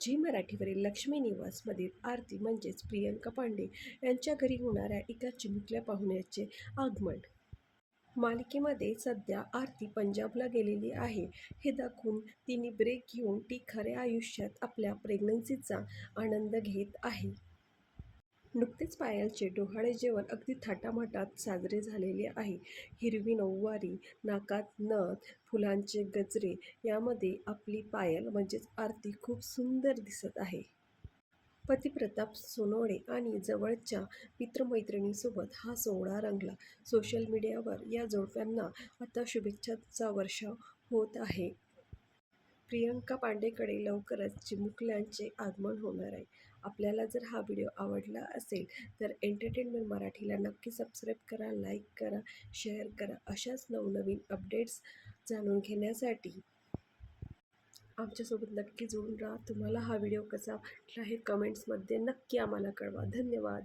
Zee मराठीवरील Lakshmi निवासमधील आरती म्हणजेच प्रियंका पांडे यांच्या घरी होणाऱ्या एका चिमुकल्या पाहुण्याचे आगमन. मालिकेमध्ये सध्या आरती पंजाबला गेलेली आहे हे दाखवून तिने ब्रेक घेऊन ती खऱ्या आयुष्यात आपल्या प्रेग्नन्सीचा आनंद घेत आहे. नुकतेच पायलचे डोहाळे जेवण अगदी थाटामाटात साजरे झालेले आहे. हिरवी नऊवारी, नाकात नथ, फुलांचे गजरे यामध्ये आपली पायल म्हणजेच आरती खूप सुंदर दिसत आहे. पती प्रताप सोनवणे आणि जवळच्या मित्रमैत्रिणींसोबत हा सोहळा रंगला. सोशल मीडियावर या जोडप्यांना आता शुभेच्छांचा वर्षाव होत आहे. प्रियंका पांडेकडे लवकरच चिमुकल्यांचे आगमन होणार आहे. आपल्याला जर हा व्हिडिओ आवडला असेल तर एंटरटेनमेंट मराठीला नक्की सबस्क्राईब करा, लाईक करा, शेअर करा. अशाच नवनवीन अपडेट्स जाणून घेण्यासाठी आमच्यासोबत नक्की जोडून राहा. तुम्हाला हा व्हिडिओ कसा वाटला हे कमेंट्समध्ये नक्की आम्हाला कळवा. धन्यवाद.